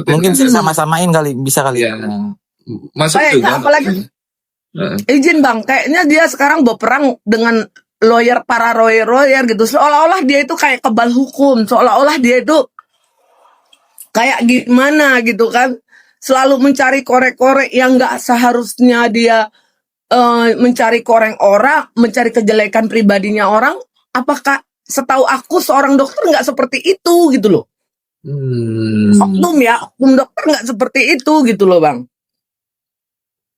Mungkin sama-samain kali, bisa kali. Ya. Masuk juga. Apalagi izin Bang, kayaknya dia sekarang berperang dengan para lawyer gitu. Seolah-olah dia itu kayak kebal hukum, seolah-olah dia itu kayak gimana gitu kan. Selalu mencari korek-korek yang nggak seharusnya dia mencari koreng orang, mencari kejelekan pribadinya orang. Apakah setahu aku seorang dokter nggak seperti itu gitu loh. Oknum dokter nggak seperti itu gitu loh Bang.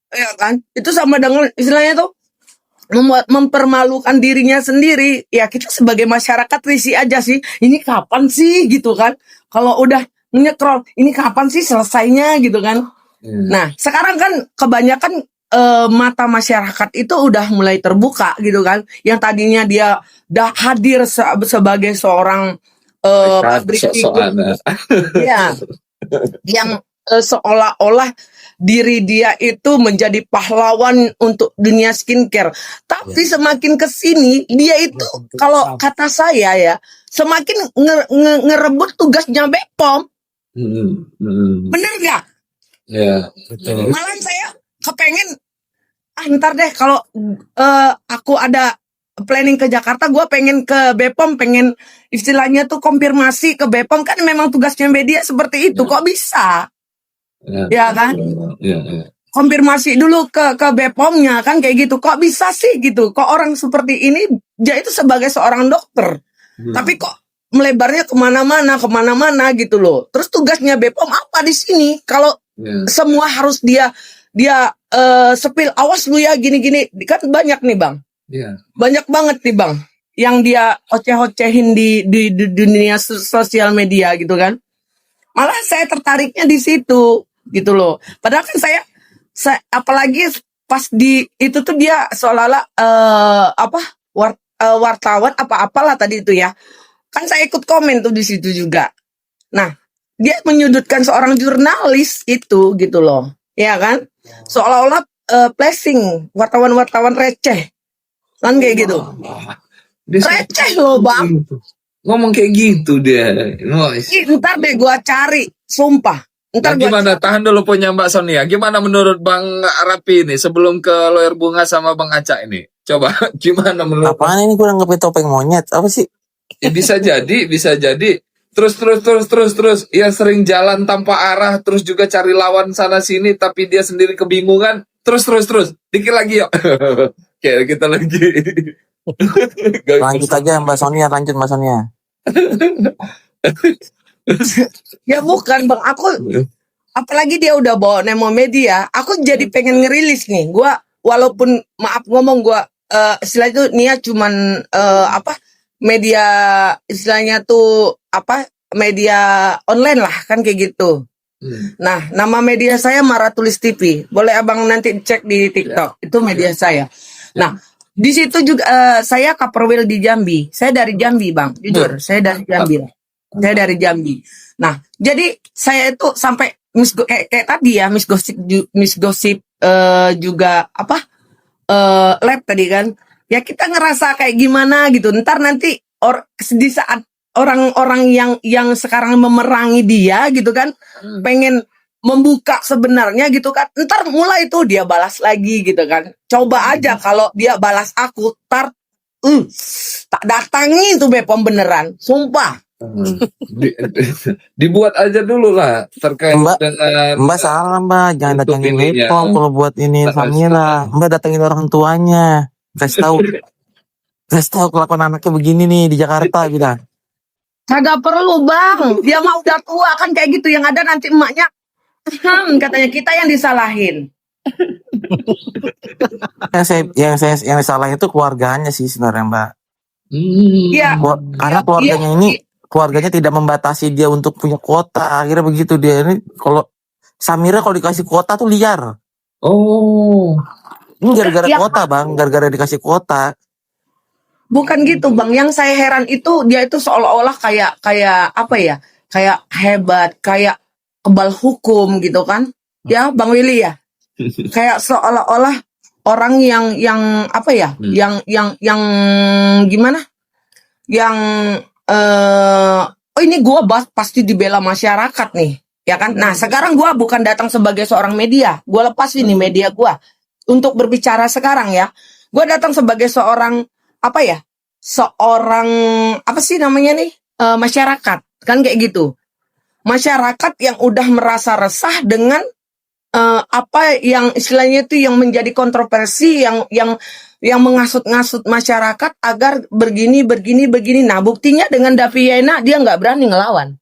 Ya kan, itu sama dengan istilahnya tuh mempermalukan dirinya sendiri. Ya kita sebagai masyarakat risih aja sih. Ini kapan sih gitu kan? Kalau udah nyekrol, ini kapan sih selesainya gitu kan? Nah sekarang kan kebanyakan mata masyarakat itu udah mulai terbuka gitu kan. Yang tadinya dia udah hadir sebagai seorang ya, yang seolah-olah diri dia itu menjadi pahlawan untuk dunia skincare. Tapi semakin kesini dia itu kalau kata saya ya semakin ngerebut tugasnya BPOM. Bener gak? Ya, betul. Malah saya kepengen ntar deh kalau aku ada planning ke Jakarta, gue pengen ke BPOM, pengen istilahnya tuh konfirmasi ke BPOM, kan memang tugasnya media seperti itu. Kok bisa? Ya kan? Konfirmasi dulu ke BPOM-nya kan kayak gitu. Kok bisa sih gitu? Kok orang seperti ini dia itu sebagai seorang dokter, tapi kok melebarnya kemana-mana gitu loh. Terus tugasnya BPOM apa di sini? Kalau semua harus dia sepil, awas lu ya gini-gini, kan banyak nih Bang. Banyak banget nih Bang yang dia oceh-ocehin di dunia sosial media gitu kan. Malah saya tertariknya di situ gitu loh. Padahal kan saya apalagi pas di itu tuh dia seolah-olah wartawan apa-apalah tadi itu ya. Kan saya ikut komen tuh di situ juga. Nah, dia menyudutkan seorang jurnalis itu gitu loh. Ya kan? Seolah-olah flashing wartawan-wartawan receh. Kan kayak gitu. Receh loh Bang. Ngomong kayak gitu dia. Ntar deh gua cari, sumpah. Ntar gimana? Tahan dulu punya Mbak Sonia. Gimana menurut Bang Rapi ini sebelum ke lawyer Bunga sama Bang Aca ini? Coba gimana menurut? Apaan ini gue nganggepin topeng monyet? Apa sih? Ya, bisa jadi. Terus. Ya sering jalan tanpa arah, terus juga cari lawan sana sini, tapi dia sendiri kebingungan. Terus. Dikit lagi yuk. Kayak kita lagi. Lanjut aja Mbak Sonia. Ya bukan Bang, aku apalagi dia udah bawa Nemo Media, aku jadi pengen ngerilis nih. Gua walaupun maaf ngomong gua istilah itu niat cuman media istilahnya tuh media online lah kan kayak gitu. Nah, nama media saya Maratulis TV. Boleh Abang nanti cek di TikTok. Itu media saya. Nah, di situ juga saya Kaperwil di Jambi. Saya dari Jambi, Bang. Jujur, saya dari Jambi. Nah, jadi saya itu sampai kayak tadi ya, Miss Gosip juga lab tadi kan. Ya kita ngerasa kayak gimana gitu. Ntar nanti di saat orang-orang yang sekarang memerangi dia gitu kan, pengen membuka sebenarnya gitu kan, ntar mulai tuh dia balas lagi gitu kan. Coba aja kalau dia balas aku, ntar tak datangi tuh BPOM beneran, sumpah. Dibuat aja dulu lah terkait dengan Mbak salah Mbak, jangan datangin BPOM kalau buat ini Samira. Mbak datangin orang tuanya, kasih tahu kelakuan anaknya begini nih di Jakarta gitu. Kagak perlu Bang, dia mah udah tua kan kayak gitu, yang ada nanti emaknya katanya kita yang disalahin. yang disalahin itu keluarganya sih sebenarnya Mbak. Iya. Karena keluarganya tidak membatasi dia untuk punya kuota, akhirnya begitu dia ini. Kalau Samira kalau dikasih kuota tuh liar. Ini gara-gara kuota Bang, gara-gara dikasih kuota. Bukan gitu Bang, yang saya heran itu dia itu seolah-olah kayak apa ya, kayak hebat, kayak kebal hukum gitu kan, ya Bang Willy ya, kayak seolah-olah orang yang apa ya, yang gimana, yang ini gue pasti dibela masyarakat nih, Ya kan? Nah, sekarang gua bukan datang sebagai seorang media. Gua lepas ini media gua untuk berbicara sekarang ya. Gua datang sebagai seorang apa ya? Seorang apa sih namanya nih? Masyarakat. Kan kayak gitu. Masyarakat yang udah merasa resah dengan apa yang istilahnya itu yang menjadi kontroversi yang mengasut-ngasut masyarakat agar begini. Nah, buktinya dengan Daviena dia nggak berani ngelawan.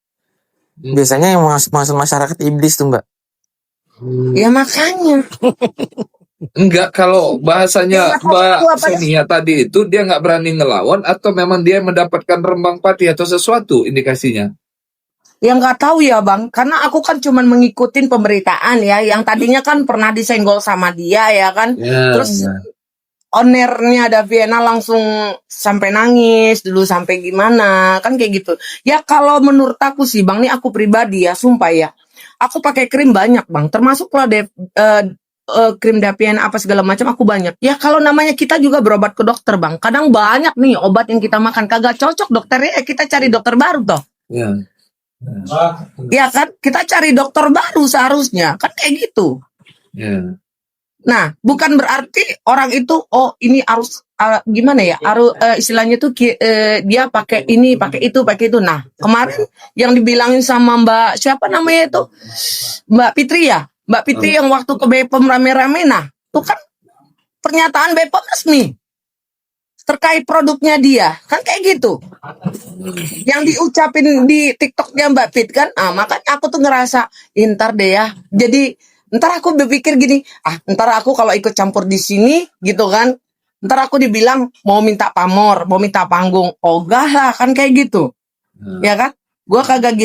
Biasanya yang masuk masyarakat iblis tuh, Mbak. Ya makanya. Enggak, kalau bahasanya Yang masalah itu Mbak apa ya? Sonia tadi itu dia nggak berani ngelawan atau memang dia mendapatkan rembang pati atau sesuatu indikasinya? Ya nggak tahu ya bang, karena aku kan cuman mengikutin pemberitaan ya, yang tadinya kan pernah disenggol sama dia ya kan, Ya, terus ya. ownernya Daviena langsung sampai nangis dulu sampai gimana kan kayak gitu. Ya kalau menurut aku sih bang, nih aku pribadi ya, sumpah ya, aku pakai krim banyak bang, termasuk lah krim Daviena apa segala macam aku banyak. Ya kalau namanya kita juga berobat ke dokter bang, kadang banyak nih obat yang kita makan kagak cocok dokternya, kita cari dokter baru toh. Ya. Ya kan, kita cari dokter baru seharusnya kan kayak gitu. Ya. Nah, bukan berarti orang itu oh ini harus gimana ya? Harus istilahnya tuh dia pakai ini, pakai itu. Nah, kemarin yang dibilangin sama Mbak siapa namanya itu? Mbak Fitri ya? Mbak Fitri yang waktu ke BPOM rame-rame, nah, itu kan pernyataan BPOM resmi terkait produknya dia, kan kayak gitu. Yang diucapin di TikToknya Mbak Fit kan, makanya aku tuh ngerasa, ntar deh ya. Jadi ntar aku berpikir gini, ntar aku kalau ikut campur di sini gitu kan, ntar aku dibilang mau minta pamor, mau minta panggung, ogah lah kan kayak gitu, ya kan? Gua kagak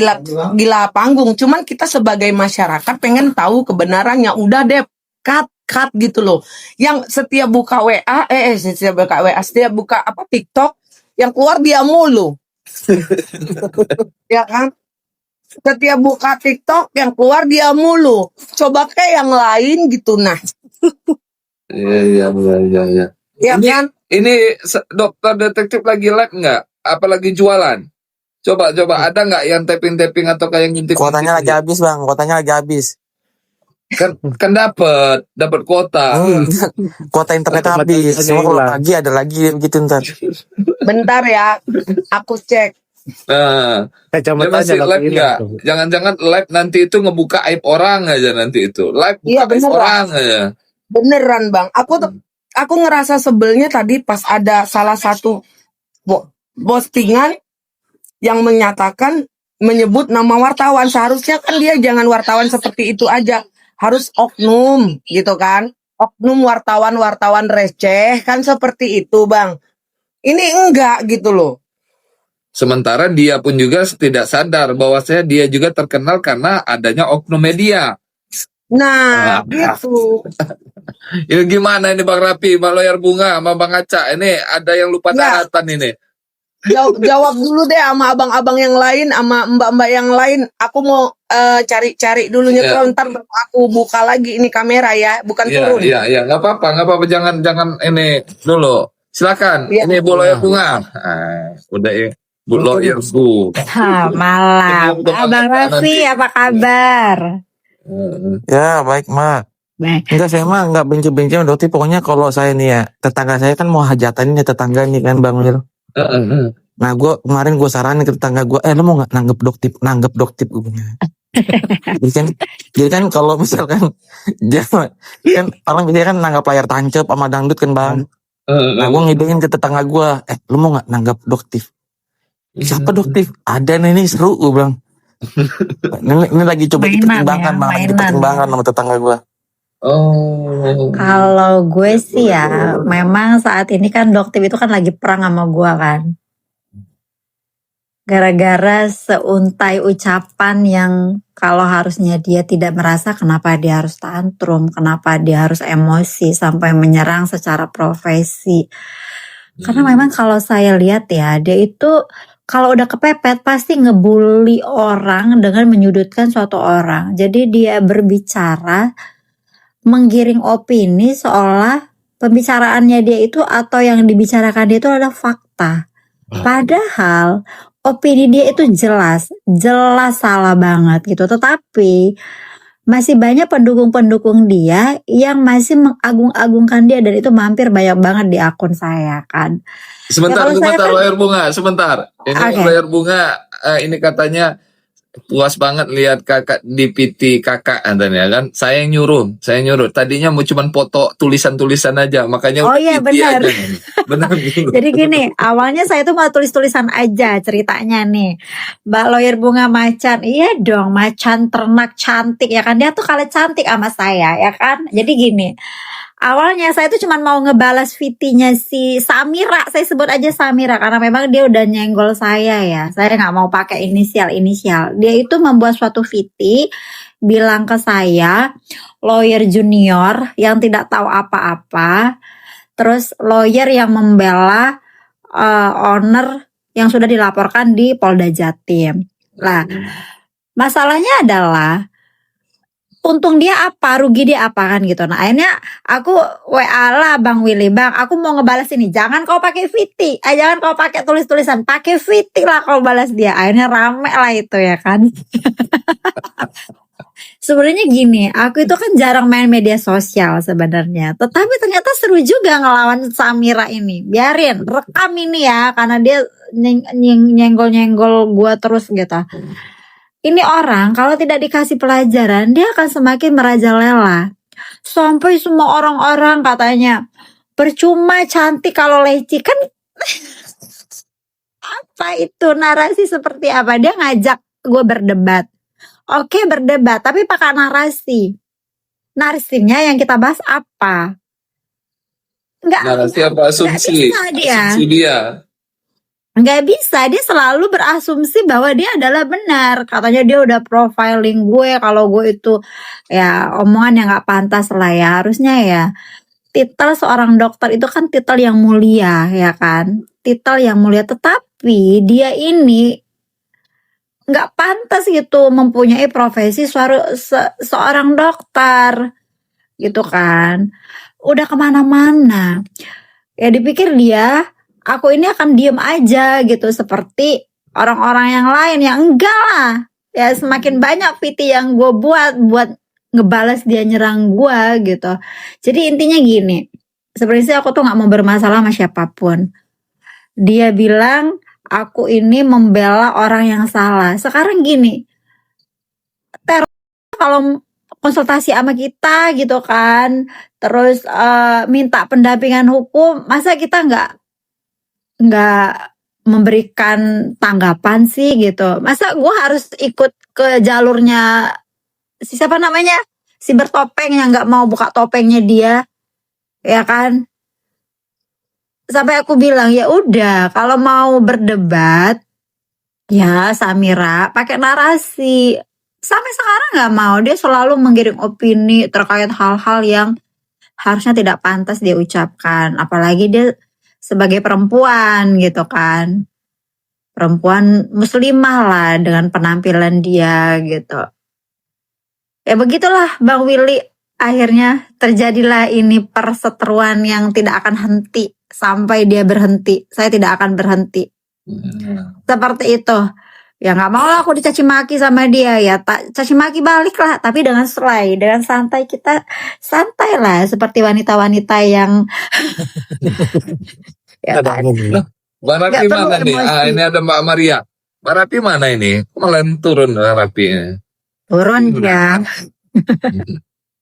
gila panggung, cuman kita sebagai masyarakat pengen tahu kebenarannya. Udah deh, cut gitu loh. Yang setiap buka WA, setiap buka apa TikTok, yang keluar dia mulu. Ya kan? Setiap buka TikTok yang keluar dia mulu. Coba kayak yang lain gitu nah. Iya. Ya kan? Ini dokter detektif lagi live nggak? Apalagi jualan? Coba ada nggak yang tapping atau kayak ngintip? Kuotanya lagi habis, Bang. Kuotanya lagi habis. Kan dapat kuota. Kuota internet habis. Cuma kalau lagi ada lagi gitu ntar. Bentar ya, aku cek. Nah, dia masih live nggak? Jangan-jangan live nanti itu ngebuka aib orang aja nanti itu. Live buka Iya, aib bener, orang aja. Beneran bang, aku ngerasa sebelnya tadi pas ada salah satu postingan yang menyebut nama wartawan. Seharusnya kan dia jangan wartawan seperti itu aja, harus oknum gitu kan, oknum wartawan receh kan seperti itu bang. Ini enggak gitu loh. Sementara dia pun juga tidak sadar bahwasanya dia juga terkenal karena adanya oknum media. Nah, gitu. Ya gimana ini Bang Rapi, Mbak Lawyer Bunga, sama Bang Aca, ini ada yang lupa daratan ini. Jawab dulu deh sama abang-abang yang lain, sama mbak-mbak yang lain. Aku mau cari dulu nyetron, ntar aku buka lagi ini kamera ya, bukan turun. Iya, nggak apa-apa, jangan ini dulu. Silakan, ini Bu Lawyer Bunga. Udah ya, Bu Lawyer Bu. Malam, Abang Raffi, apa kabar? Ya, baik, Mak. Baik. Enggak, saya mah enggak benci-benci sama dokter. Pokoknya kalau saya nih ya, tetangga saya kan mau hajatan ini tetangga nih kan, Bang Wil. Nah, kemarin gue saranin ke tetangga gue, lo mau nggak nanggep doktip gue punya. jadi kan kalau misalkan dia kan orang biasanya kan nanggap layar tancap sama dangdut kan bang. Nah gue ngidengin ke tetangga gue, lo mau nggak nanggap doktif? Siapa doktif? Ada nih seru gue bilang. ini lagi coba dipertimbangkan bang, lagi dipertimbangkan sama tetangga gue. Kalau gue sih ya, memang saat ini kan doktif itu kan lagi perang sama gue kan. Gara-gara seuntai ucapan yang kalau harusnya dia tidak merasa, kenapa dia harus tantrum, kenapa dia harus emosi sampai menyerang secara profesi. Karena memang kalau saya lihat ya, dia itu kalau udah kepepet pasti ngebully orang dengan menyudutkan suatu orang. Jadi dia berbicara menggiring opini seolah pembicaraannya dia itu atau yang dibicarakan dia itu adalah fakta. Padahal opini dia itu jelas salah banget gitu. Tetapi masih banyak pendukung-pendukung dia yang masih mengagung-agungkan dia, dan itu mampir banyak banget di akun saya kan. Sebentar, kalau saya sebentar, kan- Lawyer Bunga, sebentar. Ini Oke. Lawyer Bunga, ini katanya puas banget lihat kakak di PT kakak katanya kan. Saya yang nyuruh. Tadinya mau cuman foto tulisan-tulisan aja, makanya Oh udah iya, PT benar. aja nih. Benar. Jadi gini, awalnya saya tuh mau tulis-tulisan aja ceritanya nih. Mbak Lawyer Bunga Macan, iya dong, macan ternak cantik ya kan. Dia tuh kalah cantik sama saya ya kan. Jadi gini, awalnya saya tuh cuma mau ngebalas VT-nya si Samira. Saya sebut aja Samira karena memang dia udah nyenggol saya ya. Saya nggak mau pakai inisial. Dia itu membuat suatu VT bilang ke saya, lawyer junior yang tidak tahu apa-apa. Terus lawyer yang membela owner yang sudah dilaporkan di Polda Jatim. Lah, masalahnya adalah untung dia apa, rugi dia apa kan gitu. Nah akhirnya aku WA lah Bang Willy, Bang aku mau ngebalas ini, jangan kau pakai VT, jangan kau pakai tulis-tulisan, pakai VT lah kau balas dia. Akhirnya rame lah itu ya kan. Sebenarnya gini, aku itu kan jarang main media sosial sebenarnya, tetapi ternyata seru juga ngelawan Samira ini. Biarin, rekam ini ya, karena dia nyenggol-nyenggol gua terus gitu. Ini orang kalau tidak dikasih pelajaran, dia akan semakin merajalela. Sampai semua orang-orang katanya, percuma cantik kalau leci kan. Apa itu narasi seperti apa? Dia ngajak gue berdebat. Oke berdebat, tapi pakai narasi. Narasinya yang kita bahas apa? Narasi apa? Asumsi. Nggak bisa dia. Asumsi dia. Nggak bisa, dia selalu berasumsi bahwa dia adalah benar. Katanya dia udah profiling gue kalau gue itu ya omongan yang nggak pantas lah ya. Harusnya ya titel seorang dokter itu kan titel yang mulia ya kan. Titel yang mulia, tetapi dia ini nggak pantas gitu mempunyai profesi seorang dokter gitu kan. Udah kemana-mana. Ya dipikir dia, aku ini akan diem aja gitu seperti orang-orang yang lain. Ya enggak lah. Ya semakin banyak VT yang gue buat ngebales dia nyerang gue gitu. Jadi intinya gini, sebenarnya aku tuh nggak mau bermasalah sama siapapun. Dia bilang aku ini membela orang yang salah. Sekarang gini, teror kalau konsultasi sama kita gitu kan, terus minta pendampingan hukum, masa kita nggak memberikan tanggapan sih gitu. Masa gue harus ikut ke jalurnya siapa namanya, si bertopeng yang nggak mau buka topengnya dia, ya kan? Sampai aku bilang ya udah, kalau mau berdebat ya Samira pakai narasi. Sampai sekarang nggak mau, dia selalu menggiring opini terkait hal-hal yang harusnya tidak pantas dia ucapkan. Apalagi dia sebagai perempuan gitu kan, perempuan muslimah lah dengan penampilan dia gitu. Ya begitulah Bang Willy, akhirnya terjadilah ini perseteruan yang tidak akan henti sampai dia berhenti. Saya tidak akan berhenti. Seperti itu. Ya nggak mau lah aku dicaci maki sama dia, ya tak caci maki balik lah, tapi dengan selai, dengan santai. Kita santai lah seperti wanita-wanita yang ya kan? Mbak Rapi Nggak perlu mana nih? emosi. Ini ada Mbak Maria. Mbak Rapi mana ini? Malah turun Mbak Rapi. Turun ya.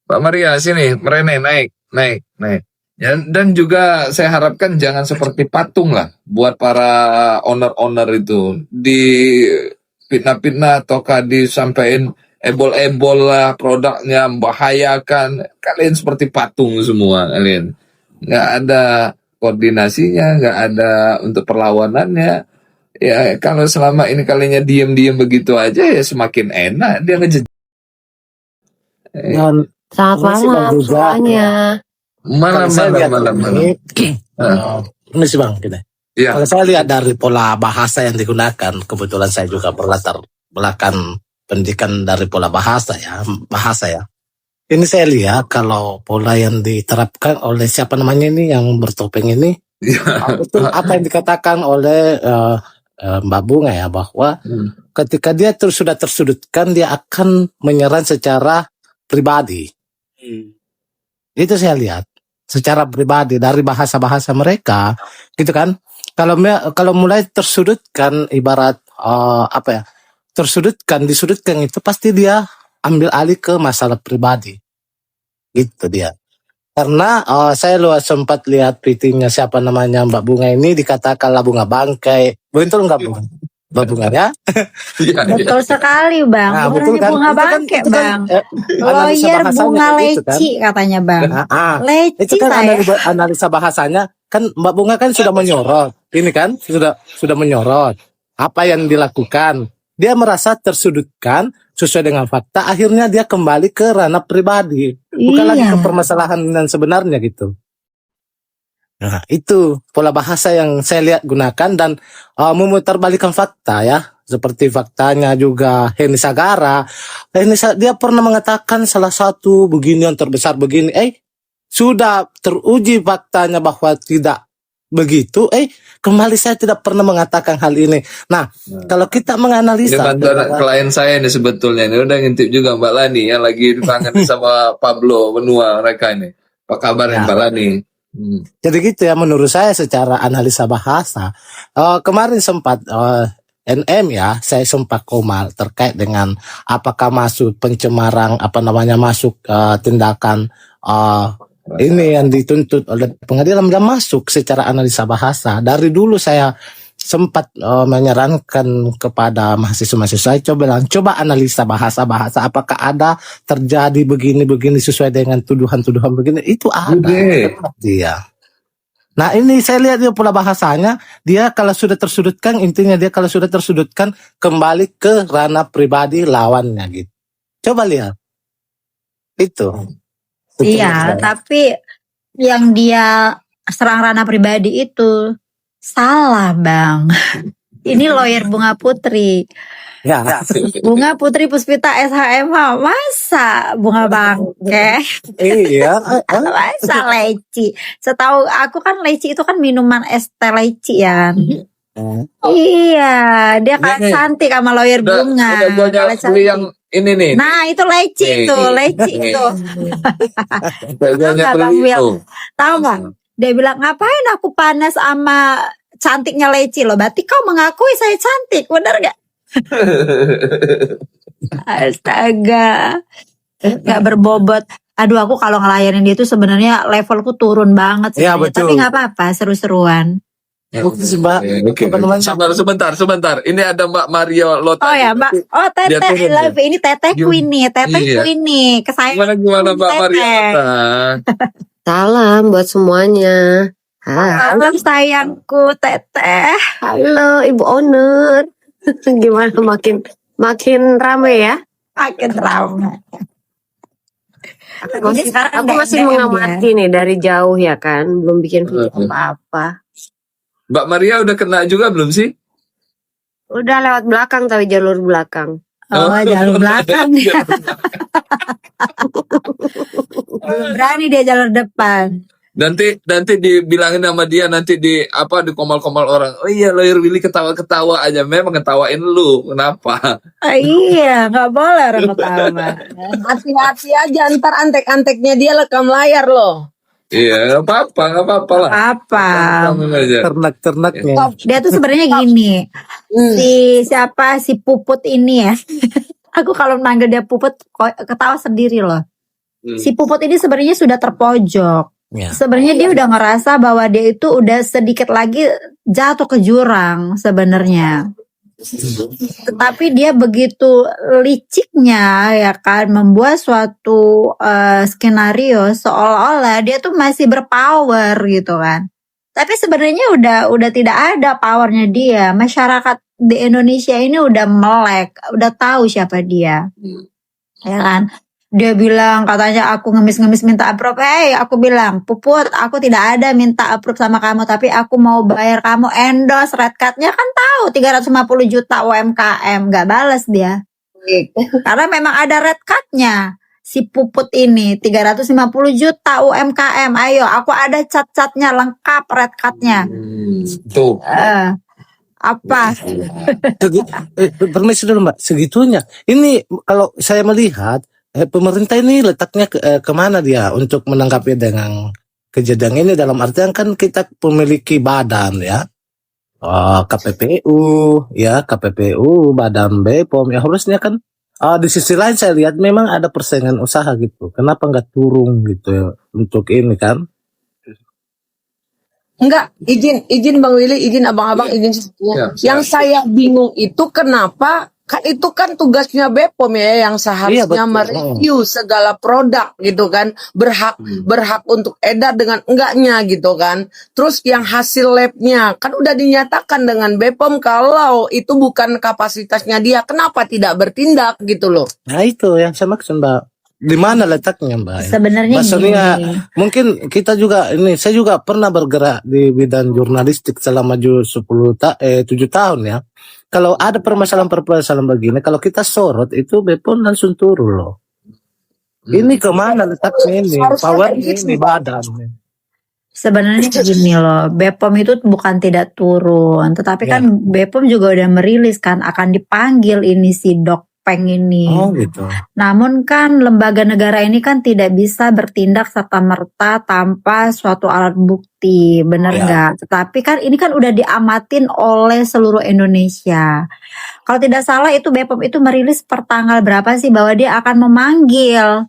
Mbak Maria sini, merene naik. Dan juga saya harapkan jangan seperti patung lah buat para owner-owner itu di fitnah-fitnah ataukah disampaikan ebol-ebol lah produknya membahayakan. Kalian seperti patung semua kalian. Nggak ada koordinasinya, nggak ada untuk perlawanannya. Ya kalau selama ini kalinya diem-diem begitu aja ya semakin enak dia ngejejak. Dan Selamat ini sih Bang malam juga, semuanya. kalau saya lihat Malam. ini, ini sih Bang, gini. Ya. Kalau saya lihat dari pola bahasa yang digunakan, kebetulan saya juga berlatar belakang pendidikan dari pola bahasa ya. Ini saya lihat kalau pola yang diterapkan oleh siapa namanya ini yang bertopeng ini, Ya. betul apa yang dikatakan oleh Mbak Bunga ya, bahwa Hmm. ketika dia sudah tersudutkan, dia akan menyerang secara pribadi. Itu saya lihat secara pribadi dari bahasa-bahasa mereka, gitu kan. Kalau mulai tersudutkan, ibarat apa ya, disudutkan itu pasti dia ambil alih ke masalah pribadi, gitu dia. Karena saya sempat lihat tweetingnya siapa namanya Mbak Bunga ini, dikatakanlah bunga bangkai. Betul nggak Bunga? Mbak Bunga ya? Iya, iya. Betul sekali Bang. Nah, Bukan betul hanya kan? bunga Itu kan, bangke itu kan Bang. analisa Lawyer bahasanya bunga kan gitu kan. leci katanya Bang. Itu Leci kan saya. analisa bahasanya kan, Mbak Bunga kan sudah menyorot. Ini kan sudah menyorot apa yang dilakukan. Dia merasa tersudutkan sesuai dengan fakta, akhirnya dia kembali ke ranah pribadi, bukan lagi ke Iya. permasalahan yang sebenarnya gitu. Nah, itu pola bahasa yang saya lihat gunakan, dan memutarbalikkan fakta ya. Seperti faktanya juga Heni Sagara. Dia pernah mengatakan salah satu begini yang terbesar begini. Sudah teruji faktanya bahwa tidak begitu. Kembali saya tidak pernah mengatakan hal ini. Nah, kalau kita Ini menganalisa, bantuan klien saya nih sebetulnya. Ini udah ngintip juga Mbak Lani yang lagi ditangan sama Pablo Benua mereka ini. Apa kabarnya Ya. Mbak Lani? jadi gitu ya, menurut saya secara analisa bahasa. Kemarin sempat NM ya, saya sempat komal terkait dengan apakah masuk pencemaran, masuk tindakan ini yang dituntut oleh pengadilan, dan masuk secara analisa bahasa. Dari dulu saya sempat menyarankan kepada mahasiswa-mahasiswa, coba analisa bahasa-bahasa, apakah ada terjadi begini-begini sesuai dengan tuduhan-tuduhan begini, itu ada. Oke. Dia. Nah, ini saya lihat dia pola bahasanya, dia kalau sudah tersudutkan, intinya dia kalau sudah tersudutkan kembali ke ranah pribadi lawannya gitu. Coba lihat. Itu. Iya, tapi yang dia serang ranah pribadi itu salah Bang. Ini lawyer Bunga Putri. Ya. Bunga Putri Puspita SHMH. Masa bunga bangke? Iya. Masa leci? Setahu aku kan leci itu kan minuman es teh leci ya kan? Iya, dia kan Nih, cantik sama lawyer Udah Bunga. gua Kalau beli cantik. yang ini nih. Nah, itu leci Nih, itu, leci nih. itu. Gua Tahu nggak Bang beli Wil? itu. Tahu nggak? Dia bilang, ngapain aku panas sama cantiknya leci loh. Berarti kau mengakui saya cantik, bener gak? Astaga, gak berbobot. Aduh, aku kalau ngelayanin dia tuh sebenarnya levelku turun banget Iya, sebenarnya. betul. Tapi nggak apa-apa, seru-seruan. Bukti sih, Mbak. Oke. Apa namanya? Sebentar. Ini ada Mbak Mario Lota. Oh ya, Mbak. Oh, Dia Teteh, turun, love. Ini tetehku ini, tetehku Iya. ini. Kesayangan Gimana Mbak Mario Teteh. Lota? Salam buat semuanya. Salam sayangku, Teteh. Halo Ibu Owner. Gimana makin rame ya? Makin ramai. Aku Sekarang masih DM mengamati nih dari jauh ya kan, belum bikin video apa-apa. Mbak Maria udah kena juga belum sih? Udah lewat belakang tapi jalur belakang. Oh, jalur belakang. Belum berani dia jalur depan. Nanti dibilangin sama dia, nanti di komal-komal orang. Oh iya, lawyer Willy ketawa-ketawa aja. Memang ngetawain lu. Kenapa? Iya, nggak boleh orang ketawa. Hati-hati aja, ntar antek-anteknya dia lekam layar loh. Iya, nggak apa-apa lah. Apa? Ngomong aja. Ternak-ternaknya. Dia tuh sebenarnya gini. Si Puput ini ya. Aku kalau manggil dia Puput ketawa sendiri loh. Si Puput ini sebenarnya sudah terpojok. Ya. Sebenarnya dia udah ngerasa bahwa dia itu udah sedikit lagi jatuh ke jurang sebenarnya. Tetapi dia begitu liciknya ya kan membuat suatu skenario seolah-olah dia tuh masih berpower gitu kan. Tapi sebenarnya udah tidak ada powernya dia. Masyarakat di Indonesia ini udah melek, udah tahu siapa dia. Ya kan? Dia bilang katanya aku ngemis-ngemis minta approve. Aku bilang, Puput, aku tidak ada minta approve sama kamu, tapi aku mau bayar kamu endorse red card-nya kan tahu 350 juta UMKM, gak balas dia. Karena memang ada red card-nya. Si Puput ini 350 juta UMKM. Ayo, aku ada cat-catnya lengkap red card-nya. Tuh. Apa? Permisi dulu Mbak, segitunya. Ini kalau saya melihat pemerintah ini letaknya kemana dia untuk menanggapi dengan kejadian ini, dalam artian kan kita memiliki badan ya. KPPU ya, KPPU, Badan BPOM ya, harusnya kan di sisi lain saya lihat memang ada persaingan usaha gitu. Kenapa nggak turun gitu ya, untuk ini kan? Enggak, izin Bang Willy, izin abang-abang, izin semuanya. Ya, Yang saya bingung itu kenapa, kan itu kan tugasnya BPOM ya, yang seharusnya Iya, betul. mereview segala produk gitu kan, berhak untuk edar dengan enggaknya gitu kan. Terus yang hasil labnya kan udah dinyatakan dengan BPOM kalau itu bukan kapasitasnya dia, kenapa tidak bertindak gitu loh. Nah itu yang saya maksud Mbak. Di mana letaknya Mbak? Sebenarnya Maksudnya gini. mungkin kita juga ini, saya juga pernah bergerak di bidang jurnalistik selama 7 tahun ya. Kalau ada permasalahan begini, kalau kita sorot itu BPOM langsung turun loh. Ini kemana letaknya ini? Harusnya Power kayak gitu, ini Pak. badan. Sebenarnya gini loh, BPOM itu bukan tidak turun, tetapi Ya. kan BPOM juga udah merilis kan akan dipanggil ini si Dokpeng ini. Oh gitu. Namun kan lembaga negara ini kan tidak bisa bertindak serta-merta tanpa suatu alat bukti, bener Ya. nggak? Tetapi kan ini kan udah diamatin oleh seluruh Indonesia. Kalau tidak salah itu BPOM itu merilis per tanggal berapa sih bahwa dia akan memanggil